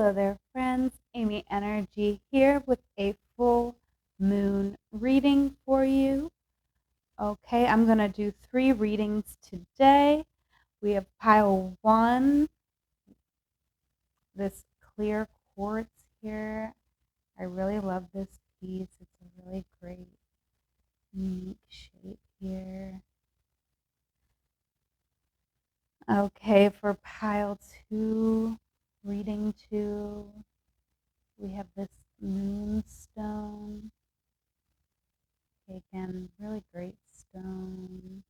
Hello there, friends. Amyenergy here with a full moon reading for you. Okay, I'm going to do 3 readings today. We have pile 1, this clear quartz here. I really love this piece. It's a really great, unique shape here. Okay, for pile 2, reading 2, we have this moonstone. Again, really great stone.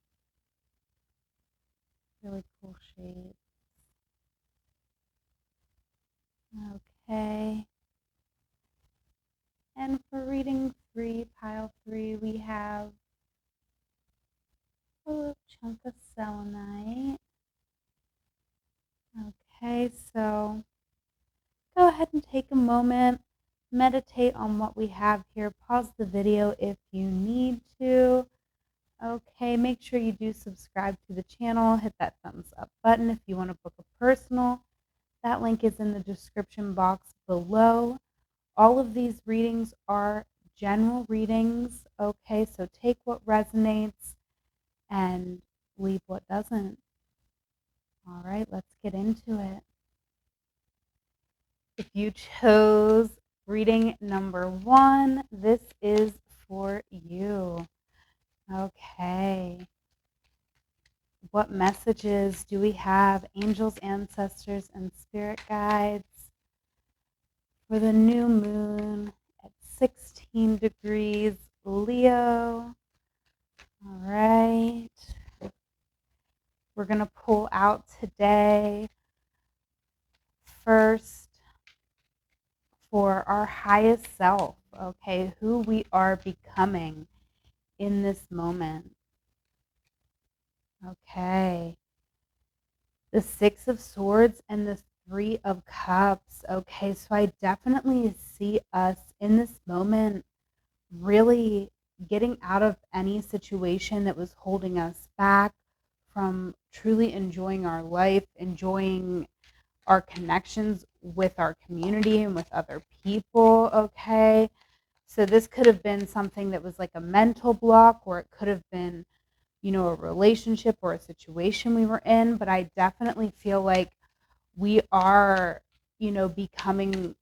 Really cool shape. Okay. And for reading 3, pile 3, we have a little chunk of selenite. Okay, so go ahead and take a moment, meditate on what we have here. Pause the video if you need to. Okay, make sure you do subscribe to the channel. Hit that thumbs up button if you want to book a personal. That link is in the description box below. All of these readings are general readings. Okay, so take what resonates and leave what doesn't. All right, let's get into it. If you chose reading number 1, this is for you. Okay. What messages do we have, angels, ancestors, and spirit guides, for the new moon at 16 degrees Leo? All right. We're going to pull out today first for our highest self, okay, who we are becoming in this moment. Okay. The 6 of Swords and the 3 of Cups. Okay, so I definitely see us in this moment really getting out of any situation that was holding us back from truly enjoying our life, enjoying our connections with our community and with other people. Okay, so this could have been something that was like a mental block, or it could have been, a relationship or a situation we were in. But I definitely feel like we are, becoming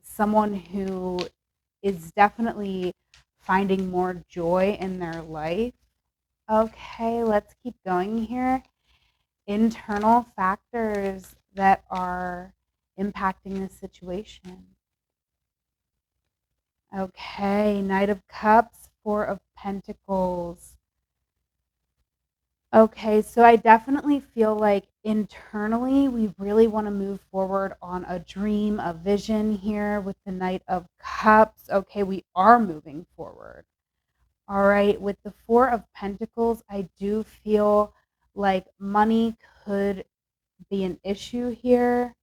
someone who is definitely finding more joy in their life. Okay, let's keep going here. Internal factors that are impacting this situation. Okay, Knight of Cups, 4 of Pentacles. Okay, so I definitely feel like internally we really want to move forward on a dream, a vision here with the Knight of Cups. Okay, we are moving forward. All right, with the 4 of Pentacles, I do feel like money could be an issue here.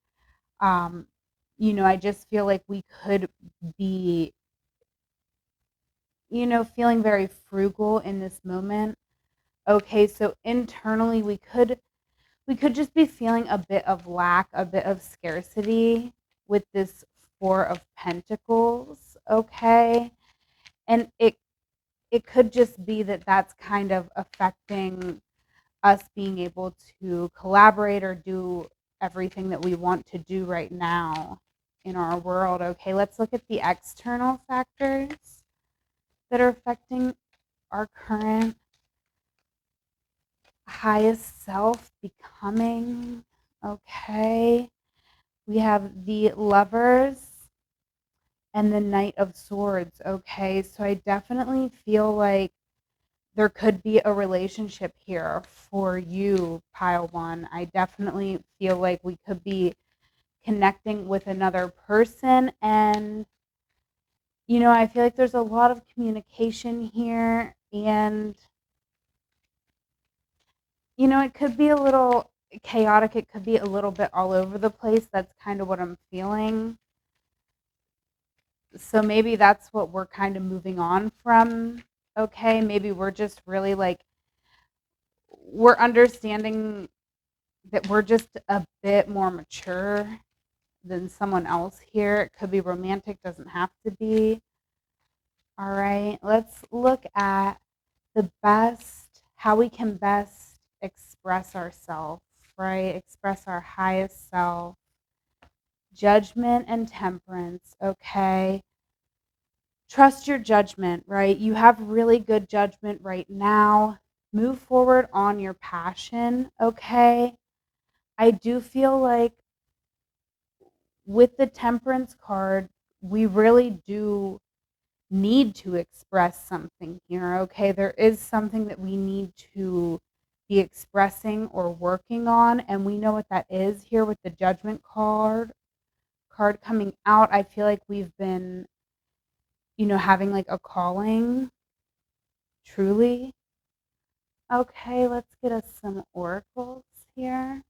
I just feel like we could be, feeling very frugal in this moment. Okay, so internally we could just be feeling a bit of lack, a bit of scarcity with this 4 of Pentacles, okay? And it could just be that that's kind of affecting us being able to collaborate or do everything that we want to do right now in our world. Okay, let's look at the external factors that are affecting our current highest self becoming. Okay, we have the Lovers and the Knight of Swords. Okay, so I definitely feel like there could be a relationship here for you, pile 1. I definitely feel like we could be connecting with another person, and I feel like there's a lot of communication here, and it could be a little chaotic. It could be a little bit all over the place. That's kind of what I'm feeling. So maybe that's what we're kind of moving on from. Okay, maybe we're just really like, we're understanding that we're just a bit more mature. than someone else here. It could be romantic, doesn't have to be. All right, let's look at how we can best express ourselves, right? Express our highest self. Judgment and temperance, okay? Trust your judgment, right? You have really good judgment right now. Move forward on your passion, okay? I do feel like with the temperance card, we really do need to express something here, okay? There is something that we need to be expressing or working on, and we know what that is here with the judgment card coming out. I feel like we've been, having like a calling, truly. Okay, let's get us some oracles here.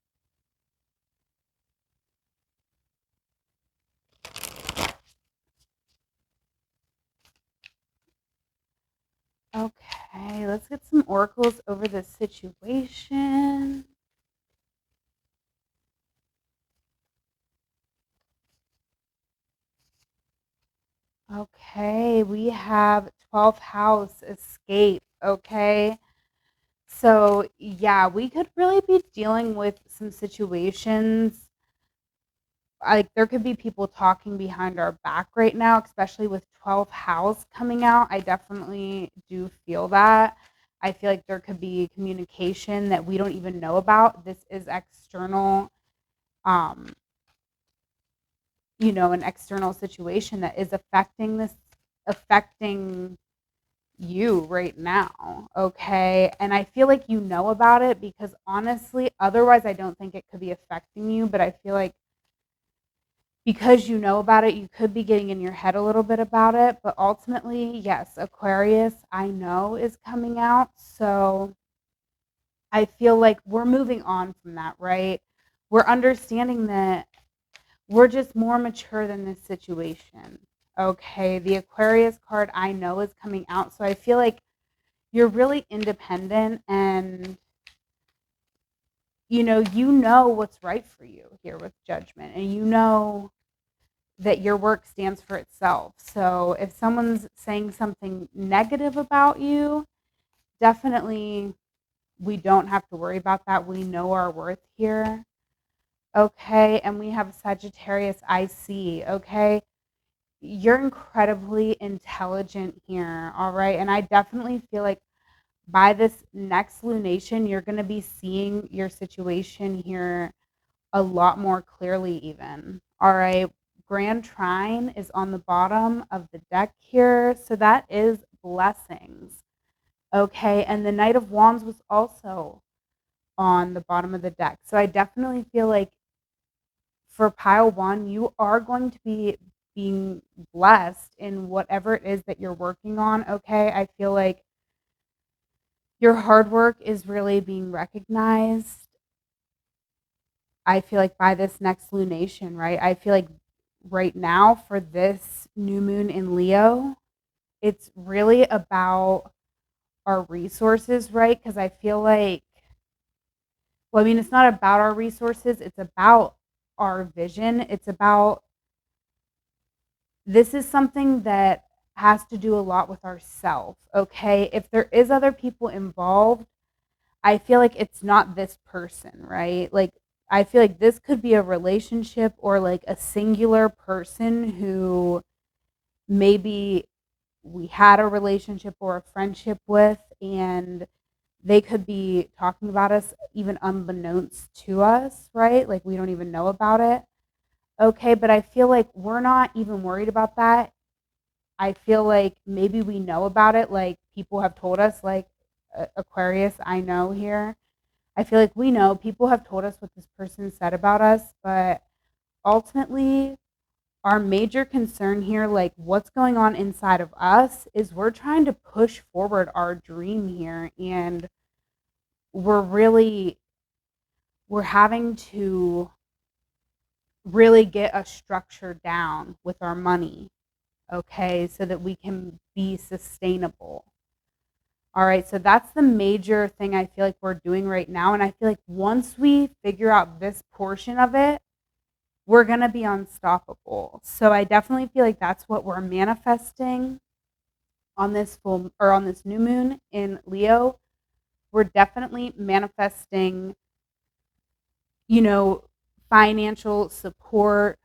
Okay, let's get some oracles over this situation. Okay, we have 12th house escape. Okay, so yeah, we could really be dealing with some situations. Like there could be people talking behind our back right now, especially with 12th house coming out. I definitely do feel that. I feel like there could be communication that we don't even know about. This is external, um, an external situation that is affecting you right now. Okay. And I feel like you know about it because honestly, otherwise, I don't think it could be affecting you. But I feel like because you know about it, you could be getting in your head a little bit about it. But ultimately, yes, Aquarius, I know, is coming out. So I feel like we're moving on from that, right? We're understanding that we're just more mature than this situation. Okay. The Aquarius card I know is coming out. So I feel like you're really independent and you know what's right for you here with judgment, and you know that your work stands for itself. So if someone's saying something negative about you, definitely we don't have to worry about that. We know our worth here. Okay, and we have Sagittarius IC. Okay, you're incredibly intelligent here. All right, and I definitely feel like by this next lunation, you're going to be seeing your situation here a lot more clearly, even. All right. Grand Trine is on the bottom of the deck here. So that is blessings. Okay. And the Knight of Wands was also on the bottom of the deck. So I definitely feel like for pile one, you are going to be being blessed in whatever it is that you're working on. Okay. I feel like your hard work is really being recognized. I feel like by this next lunation, right? I feel like right now for this new moon in Leo, it's really about our resources, right? Because I feel like, well, I mean, it's not about our resources, it's about our vision. It's about, this is something that has to do a lot with ourself, okay? If there is other people involved, I feel like it's not this person, right? Like, I feel like this could be a relationship or like a singular person who maybe we had a relationship or a friendship with, and they could be talking about us even unbeknownst to us, right? Like, we don't even know about it. Okay, but I feel like we're not even worried about that. I feel like maybe we know about it, like people have told us, like Aquarius, I know here. I feel like we know people have told us what this person said about us, but ultimately, our major concern here, like what's going on inside of us, is we're trying to push forward our dream here, and we're really we're having to really get a structure down with our money, okay, so that we can be sustainable. All right, so that's the major thing I feel like we're doing right now. And I feel like once we figure out this portion of it, we're going to be unstoppable. So I definitely feel like that's what we're manifesting on this full or on this new moon in Leo. We're definitely manifesting, you know, financial support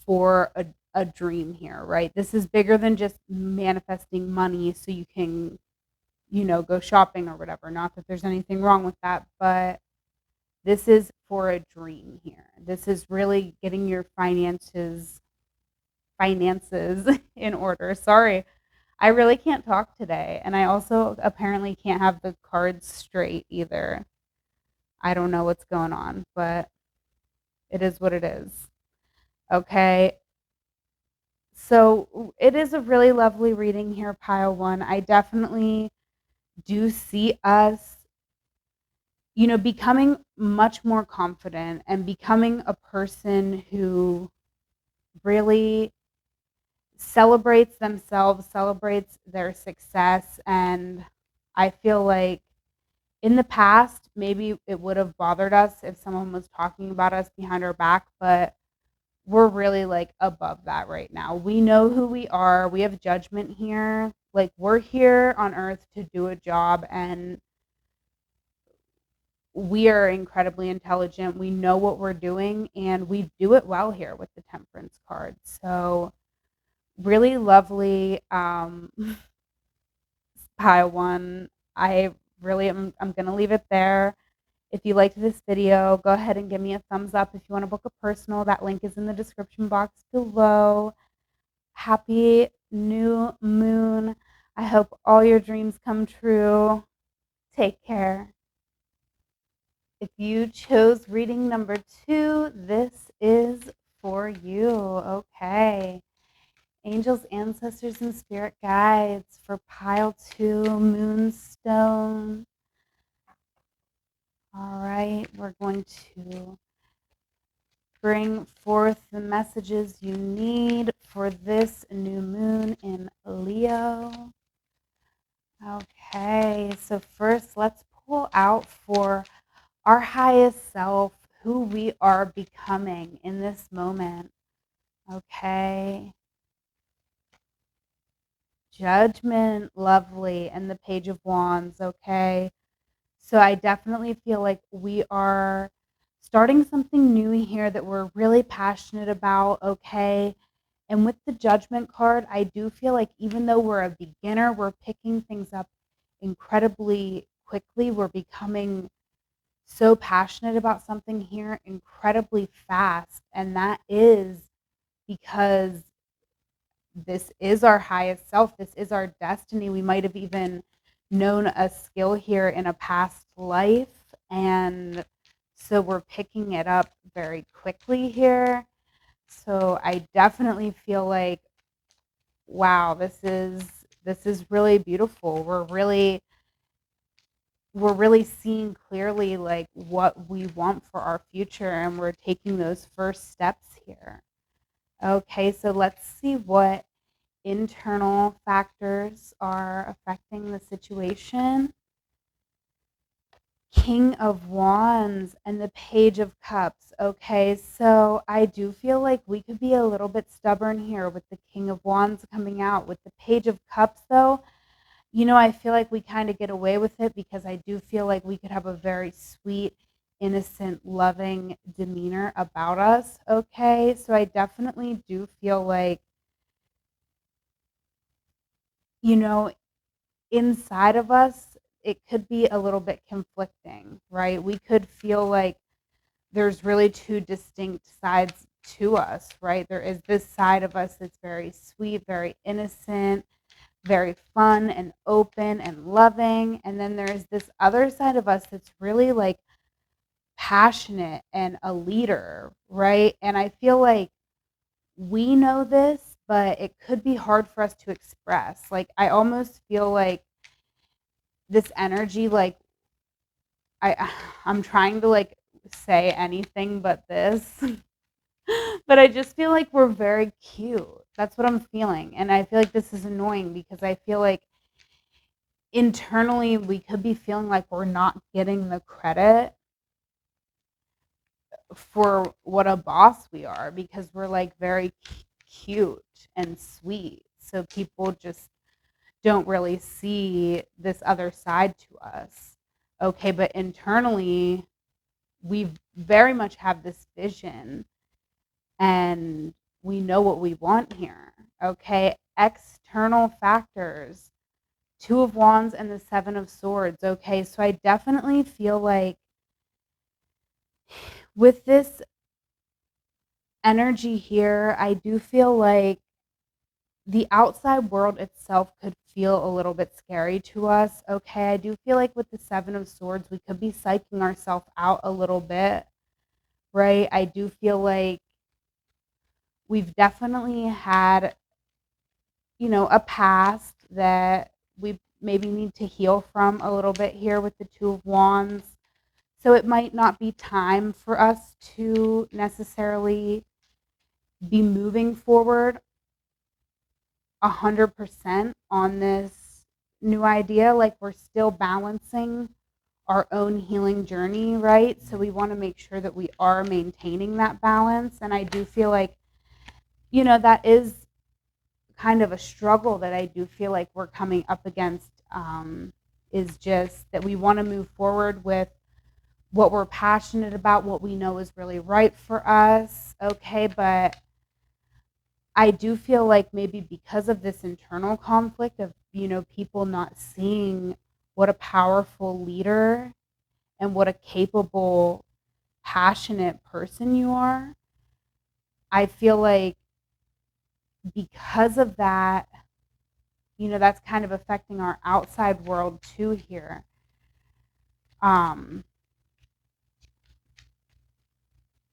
for a dream here, right? This is bigger than just manifesting money so you can, go shopping or whatever. Not that there's anything wrong with that, but this is for a dream here. This is really getting your finances in order. Sorry. I really can't talk today, and I also apparently can't have the cards straight either. I don't know what's going on, but it is what it is. Okay. So it is a really lovely reading here, pile one. I definitely do see us, becoming much more confident and becoming a person who really celebrates themselves, celebrates their success. And I feel like in the past, maybe it would have bothered us if someone was talking about us behind our back, but we're really like above that right now. We know who we are. We have judgment here. Like we're here on earth to do a job, and we are incredibly intelligent. We know what we're doing, and we do it well here with the Temperance card. So really lovely. Pile one. I really am I'm gonna leave it there. If you liked this video, go ahead and give me a thumbs up. If you want to book a personal, that link is in the description box below. Happy new moon. I hope all your dreams come true. Take care. If you chose reading number 2, this is for you. Okay. Angels, ancestors, and spirit guides for pile 2, moonstone. All right, we're going to bring forth the messages you need for this new moon in Leo. Okay, so first let's pull out for our highest self, who we are becoming in this moment. Okay. Judgment, lovely, and the Page of Wands. Okay. So I definitely feel like we are starting something new here that we're really passionate about, okay? And with the Judgment card, I do feel like even though we're a beginner, we're picking things up incredibly quickly. We're becoming so passionate about something here incredibly fast. And that is because this is our highest self. This is our destiny. We might have even known a skill here in a past life. And so we're picking it up very quickly here. So I definitely feel like, wow, this is really beautiful. We're really seeing clearly like what we want for our future, and we're taking those first steps here. Okay, so let's see what internal factors are affecting the situation. King of Wands and the Page of Cups. Okay, so I do feel like we could be a little bit stubborn here with the King of Wands coming out. With the Page of Cups, though, I feel like we kind of get away with it because I do feel like we could have a very sweet, innocent, loving demeanor about us. Okay, so I definitely do feel like, you know, inside of us, it could be a little bit conflicting, right? We could feel like there's really two distinct sides to us, right? There is this side of us that's very sweet, very innocent, very fun and open and loving. And then there's this other side of us that's really like passionate and a leader, right? And I feel like we know this, but it could be hard for us to express. Like, I almost feel like this energy, like, I'm trying to like say anything but this, but I just feel like we're very cute. That's what I'm feeling. And I feel like this is annoying because I feel like internally we could be feeling like we're not getting the credit for what a boss we are, because we're like very cute and sweet. So people just don't really see this other side to us. Okay, but internally, we very much have this vision and we know what we want here. Okay, external factors, Two of Wands and the Seven of Swords. Okay, so I definitely feel like with this energy here, I do feel like the outside world itself could feel a little bit scary to us. Okay, I do feel like with the Seven of Swords, we could be psyching ourselves out a little bit, right? I do feel like we've definitely had, a past that we maybe need to heal from a little bit here with the Two of Wands. So it might not be time for us to necessarily be moving forward 100% on this new idea. Like, we're still balancing our own healing journey, right? So we want to make sure that we are maintaining that balance. And I do feel like, that is kind of a struggle that I do feel like we're coming up against, is just that we want to move forward with what we're passionate about, what we know is really right for us. Okay, but I do feel like maybe because of this internal conflict of, people not seeing what a powerful leader and what a capable, passionate person you are, I feel like because of that, that's kind of affecting our outside world too here. Um,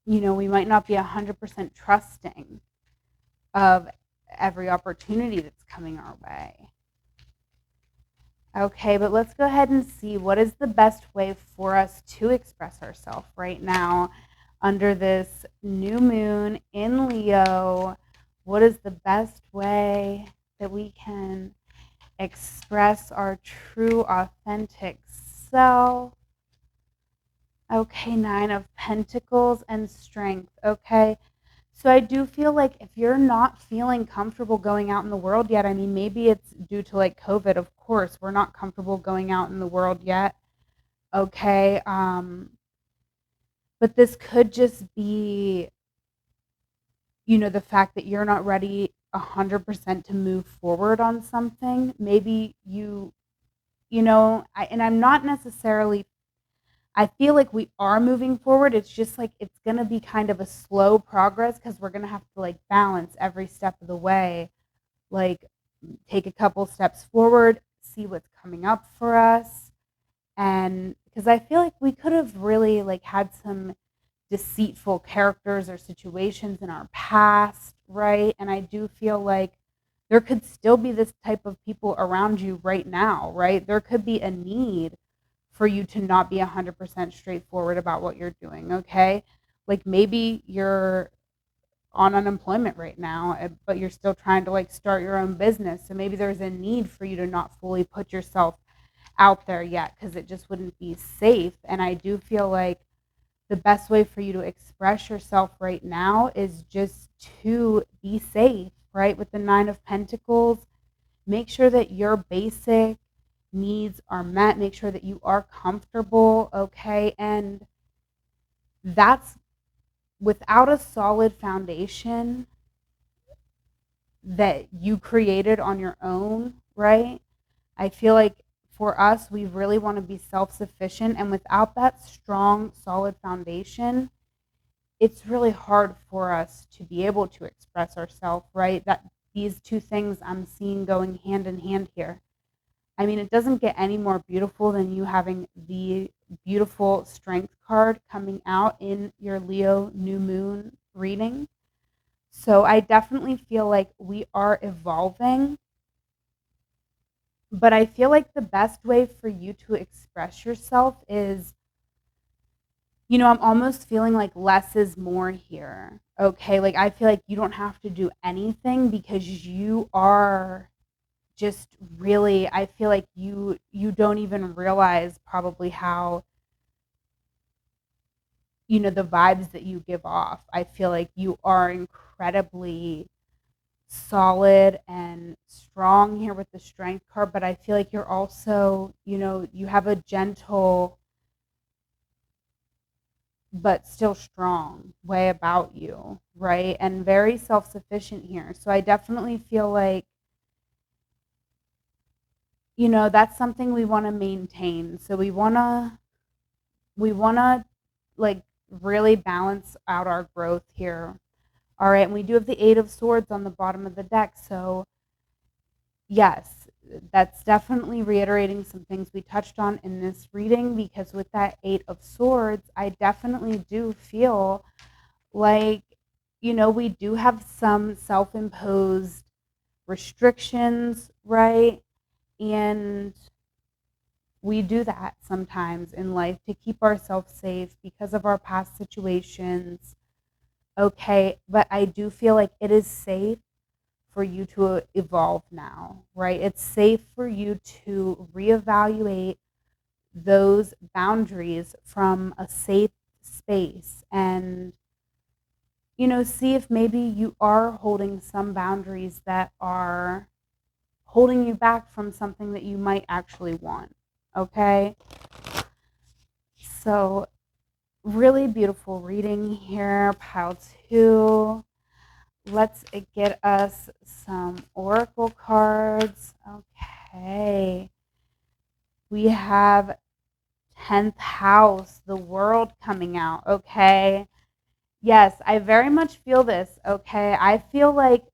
we might not be 100% trusting of every opportunity that's coming our way. Okay, but let's go ahead and see what is the best way for us to express ourselves right now under this new moon in Leo. What is the best way that we can express our true, authentic self? Okay, Nine of Pentacles and Strength. Okay, so I do feel like if you're not feeling comfortable going out in the world yet, I mean, maybe it's due to like COVID, of course, we're not comfortable going out in the world yet. Okay, but this could just be, the fact that you're not ready 100% to move forward on something. Maybe and I'm not necessarily, I feel like we are moving forward. It's just like it's going to be kind of a slow progress because we're going to have to like balance every step of the way. Like, take a couple steps forward, see what's coming up for us. And because I feel like we could have really like had some deceitful characters or situations in our past, right? And I do feel like there could still be this type of people around you right now, right? There could be a need for you to not be 100% straightforward about what you're doing, okay? Like, maybe you're on unemployment right now, but you're still trying to like start your own business. So maybe there's a need for you to not fully put yourself out there yet because it just wouldn't be safe. And I do feel like the best way for you to express yourself right now is just to be safe, right? With the Nine of Pentacles, make sure that your basic needs are met, make sure that you are comfortable, okay? And that's without a solid foundation that you created on your own, right? I feel like for us, we really want to be self sufficient. And without that strong, solid foundation, it's really hard for us to be able to express ourselves, right? That these two things I'm seeing going hand in hand here. I mean, it doesn't get any more beautiful than you having the beautiful strength card coming out in your Leo new moon reading. So I definitely feel like we are evolving, but I feel like the best way for you to express yourself is, I'm almost feeling like less is more here. Okay, like I feel like you don't have to do anything because you are just really, I feel like you don't even realize probably how the vibes that you give off. I feel like you are incredibly solid and strong here with the strength card, but I feel like you're also, you have a gentle but still strong way about you, right? And very self-sufficient here. So I definitely feel like, that's something we want to maintain. So we want to like really balance out our growth here. All right, and we do have the 8 of Swords on the bottom of the deck. So yes, that's definitely reiterating some things we touched on in this reading, because with that 8 of Swords, I definitely do feel like, we do have some self-imposed restrictions, right? And we do that sometimes in life to keep ourselves safe because of our past situations. Okay, but I do feel like it is safe for you to evolve now, right? It's safe for you to reevaluate those boundaries from a safe space and, see if maybe you are holding some boundaries that are holding you back from something that you might actually want. Okay? So, really beautiful reading here, pile 2. Let's get us some oracle cards. Okay. We have 10th house, the world coming out. Okay. Yes, I very much feel this. Okay. I feel like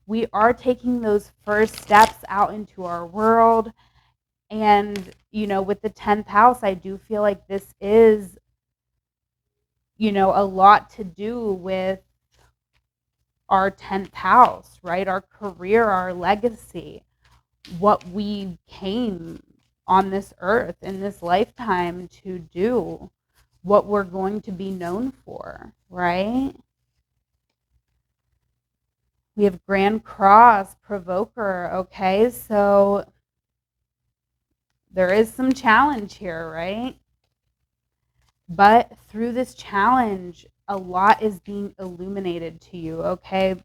we are taking those first steps out into our world. And, with the 10th house, I do feel like this is, a lot to do with our 10th house, right? Our career, our legacy, what we came on this earth in this lifetime to do, what we're going to be known for, right? We have Grand Cross, Provoker, okay? So there is some challenge here, right? But through this challenge, a lot is being illuminated to you, okay?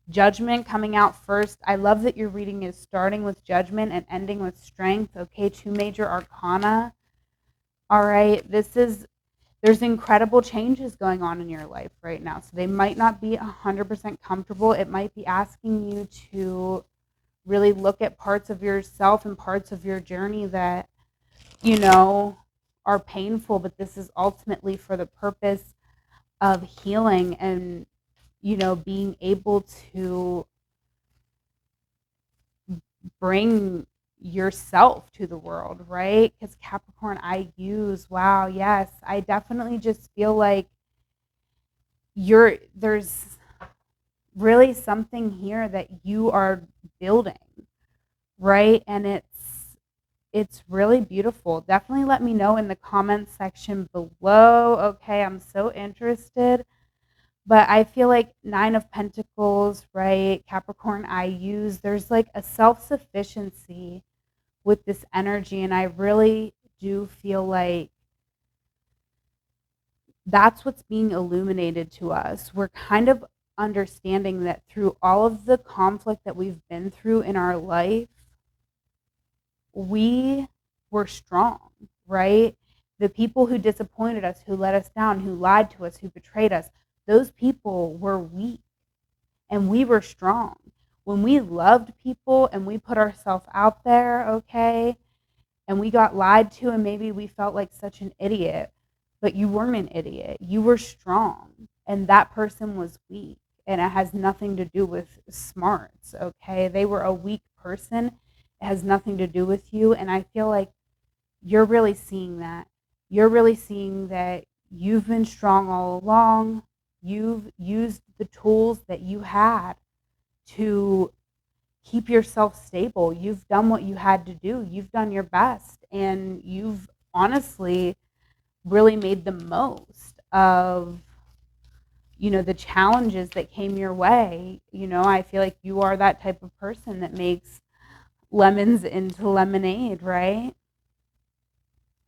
Judgment coming out first. I love that your reading is starting with Judgment and ending with Strength. Okay, 2 major arcana. All right, there's incredible changes going on in your life right now. So they might not be 100% comfortable. It might be asking you to really look at parts of yourself and parts of your journey that, are painful, but this is ultimately for the purpose of healing and, being able to bring yourself to the world, right? Because Capricorn, wow, yes, I definitely just feel like there's really something here that you are building, right? And it's really beautiful. Definitely let me know in the comments section below. Okay, I'm so interested. But I feel like 9 of Pentacles, right? Capricorn, there's like a self-sufficiency with this energy. And I really do feel like that's what's being illuminated to us. We're kind of understanding that through all of the conflict that we've been through in our life, we were strong, right? The people who disappointed us, who let us down, who lied to us, who betrayed us, those people were weak and we were strong. When we loved people and we put ourselves out there, okay, and we got lied to and maybe we felt like such an idiot, but you weren't an idiot. You were strong and that person was weak. And it has nothing to do with smarts, okay? They were a weak person. It has nothing to do with you. And I feel like you're really seeing that. You're really seeing that you've been strong all along. You've used the tools that you had to keep yourself stable. You've done what you had to do. You've done your best. And you've honestly really made the most of, the challenges that came your way. I feel like you are that type of person that makes lemons into lemonade, right?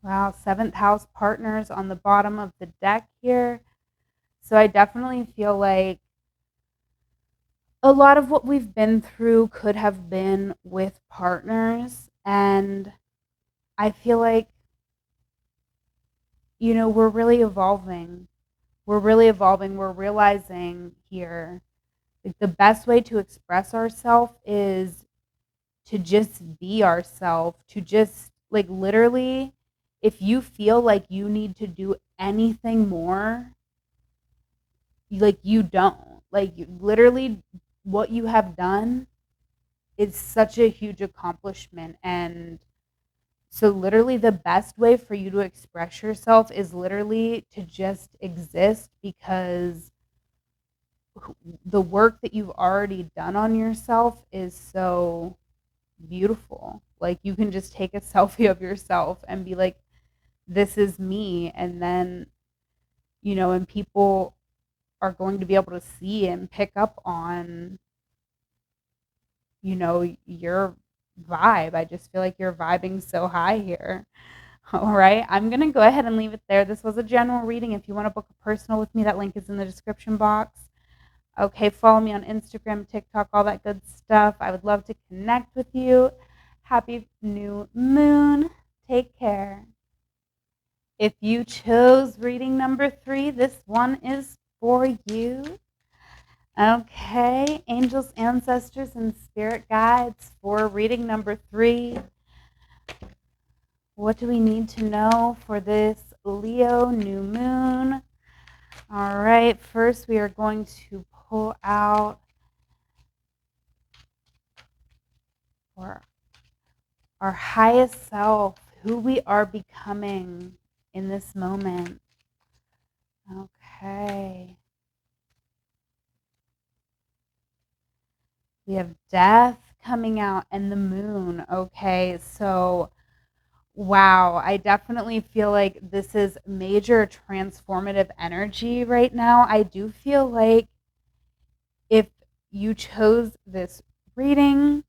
Wow, seventh house partners on the bottom of the deck here. So I definitely feel like a lot of what we've been through could have been with partners. And I feel like, we're really evolving. We're really evolving. We're realizing here, like, the best way to express ourselves is to just be ourselves, to just, like, literally, if you feel like you need to do anything more, like, you don't. Like, literally, what you have done is such a huge accomplishment. And so, literally, the best way for you to express yourself is literally to just exist, because the work that you've already done on yourself is so beautiful. Like, you can just take a selfie of yourself and be like, this is me. And then, and people are going to be able to see and pick up on, your vibe. I just feel like you're vibing so high here. All right. I'm going to go ahead and leave it there. This was a general reading. If you want to book a personal with me, that link is in the description box. Okay, follow me on Instagram, TikTok, all that good stuff. I would love to connect with you. Happy new moon. Take care. If you chose reading number 3, this one is for you. Okay, angels, ancestors, and spirit guides for reading number 3. What do we need to know for this Leo new moon? All right, first we are going to pull out for our highest self, who we are becoming in this moment. Okay. We have death coming out and the moon. Okay, so wow, I definitely feel like this is major transformative energy right now. I do feel like if you chose this reading,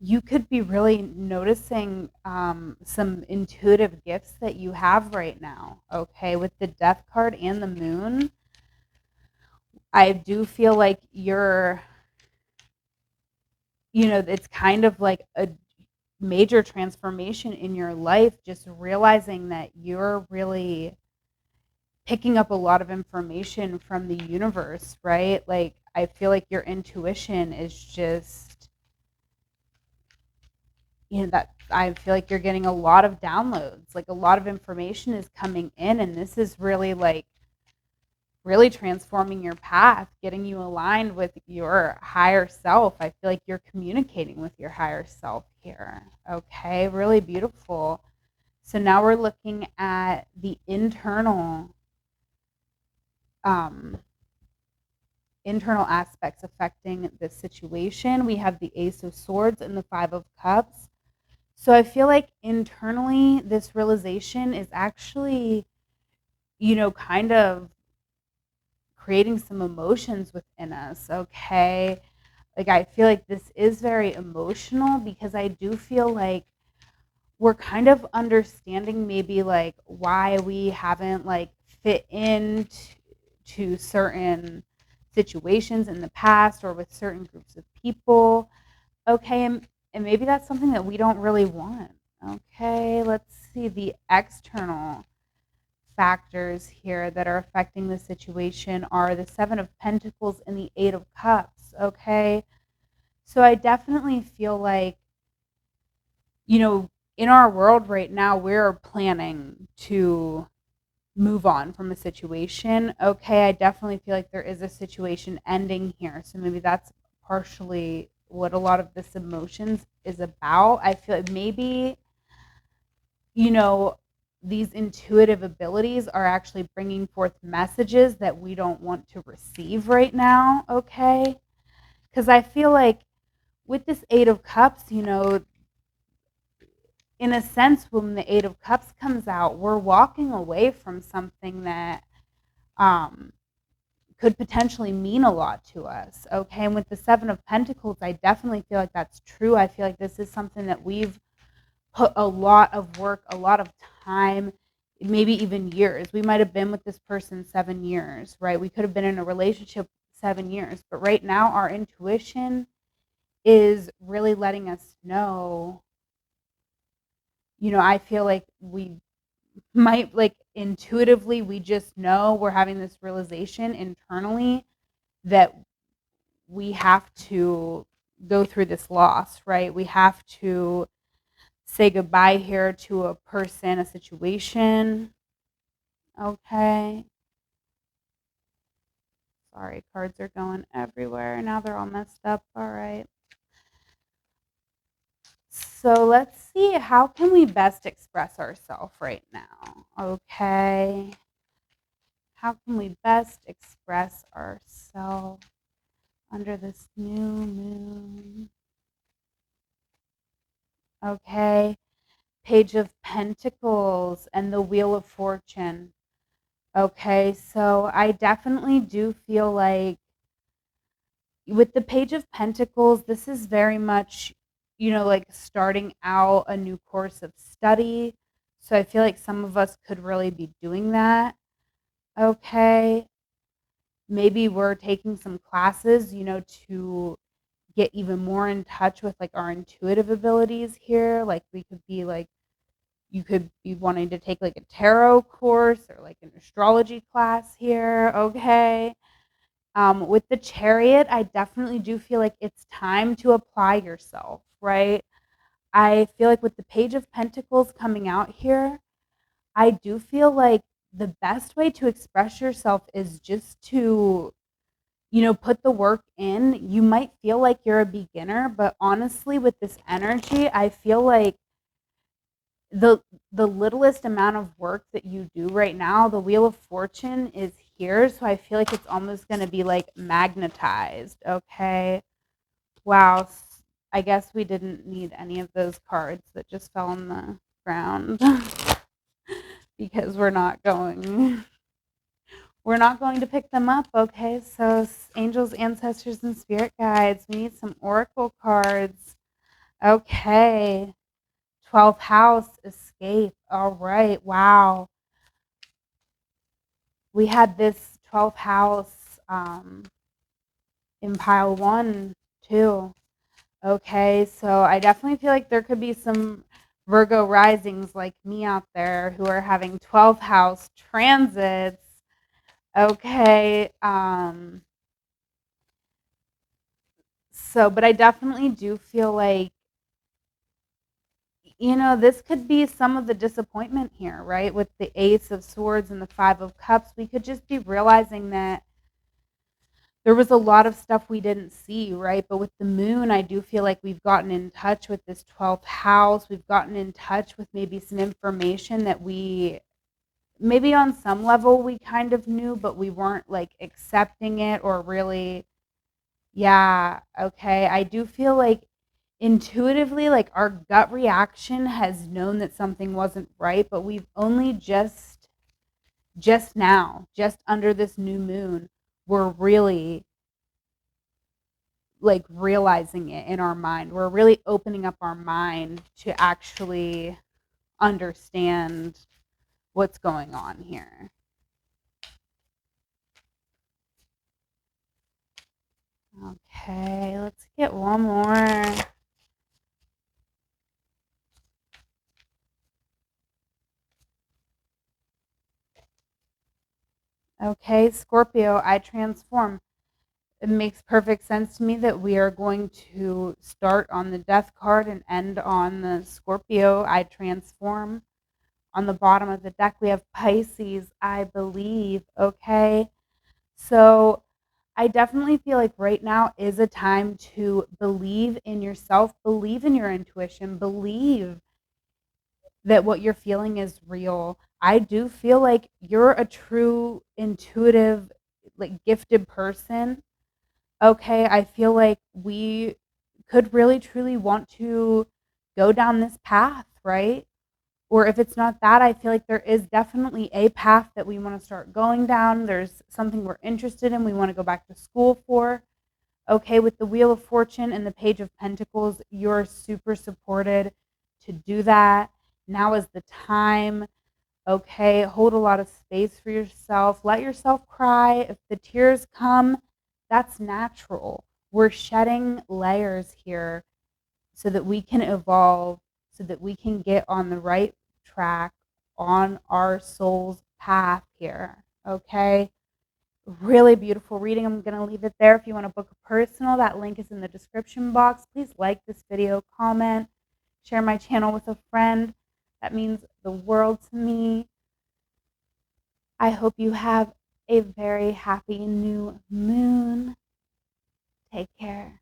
you could be really noticing some intuitive gifts that you have right now. Okay, with the death card and the moon, I do feel like it's kind of like a major transformation in your life, just realizing that you're really picking up a lot of information from the universe, right? Like, I feel like your intuition is just, that I feel like you're getting a lot of downloads, like a lot of information is coming in, and this is really like really transforming your path, getting you aligned with your higher self. I feel like you're communicating with your higher self here. Okay, really beautiful. So now we're looking at the um, internal aspects affecting this situation. We have the Ace of Swords and the Five of Cups. So I feel like internally, this realization is actually, kind of creating some emotions within us. Okay. Like, I feel like this is very emotional, because I do feel like we're kind of understanding maybe like why we haven't like fit in to certain situations in the past or with certain groups of people. Okay, and maybe that's something that we don't really want. Okay, let's see the external factors here that are affecting the situation are the Seven of Pentacles and the Eight of Cups. Okay, so I definitely feel like, in our world right now, we're planning to move on from a situation. Okay, I definitely feel like there is a situation ending here. So maybe that's partially what a lot of this emotions is about. I feel like maybe, you know, these intuitive abilities are actually bringing forth messages that we don't want to receive right now. Okay, because I feel like with this Eight of Cups, in a sense, when the Eight of Cups comes out, we're walking away from something that um, could potentially mean a lot to us. Okay, and with the Seven of Pentacles, I definitely feel like that's true. I feel like this is something that we've put a lot of work, a lot of time, maybe even years. We might have been with this person 7 years, right? We could have been in a relationship 7 years, but right now our intuition is really letting us know, I feel like we might, like, intuitively, we just know, we're having this realization internally that we have to go through this loss, right? We have to say goodbye here to a person, a situation. Okay. Sorry, cards are going everywhere. Now they're all messed up. All right. So let's see, how can we best express ourselves right now? Okay. How can we best express ourselves under this new moon? Okay. Page of Pentacles and the Wheel of Fortune. Okay, so I definitely do feel like with the Page of Pentacles, this is very much, like starting out a new course of study. So I feel like some of us could really be doing that. Okay. Maybe we're taking some classes, to get even more in touch with like our intuitive abilities here. Like we could be like, you could be wanting to take like a tarot course or like an astrology class here. Okay. With the Chariot, I definitely do feel like it's time to apply yourself, right? I feel like with the Page of Pentacles coming out here, I do feel like the best way to express yourself is just to, put the work in. You might feel like you're a beginner, but honestly, with this energy, I feel like the the littlest amount of work that you do right now, the Wheel of Fortune is here, so I feel like it's almost going to be like magnetized. Okay. Wow. I guess we didn't need any of those cards that just fell on the ground because we're not going to pick them up. Okay. So angels, ancestors, and spirit guides, we need some oracle cards. Okay. 12th house, escape. All right. Wow. We had this 12th house in pile one, too. Okay. So I definitely feel like there could be some Virgo risings like me out there who are having 12th house transits. Okay. But I definitely do feel like, this could be some of the disappointment here, right? With the Ace of Swords and the Five of Cups, we could just be realizing that there was a lot of stuff we didn't see, right? But with the moon, I do feel like we've gotten in touch with this 12th house. We've gotten in touch with maybe some information that maybe on some level we kind of knew, but we weren't like accepting it or really, yeah, okay. I do feel like intuitively, like our gut reaction has known that something wasn't right, but we've only just now, just under this new moon, we're really like realizing it in our mind. We're really opening up our mind to actually understand what's going on here. Okay, let's get one more. Okay, Scorpio, I transform. It makes perfect sense to me that we are going to start on the Death card and end on the Scorpio, I transform. On the bottom of the deck, we have Pisces, I believe. Okay, so I definitely feel like right now is a time to believe in yourself, believe in your intuition, believe that what you're feeling is real. I do feel like you're a true intuitive, like gifted person. Okay, I feel like we could really truly want to go down this path, right? Or if it's not that, I feel like there is definitely a path that we want to start going down. There's something we're interested in, we want to go back to school for. Okay, with the Wheel of Fortune and the Page of Pentacles, you're super supported to do that. Now is the time. Okay, hold a lot of space for yourself. Let yourself cry. If the tears come, that's natural. We're shedding layers here so that we can evolve, so that we can get on the right track on our soul's path here. Okay, really beautiful reading. I'm going to leave it there. If you want to book a personal, that link is in the description box. Please like this video, comment, share my channel with a friend. That means the world to me. I hope you have a very happy new moon. Take care.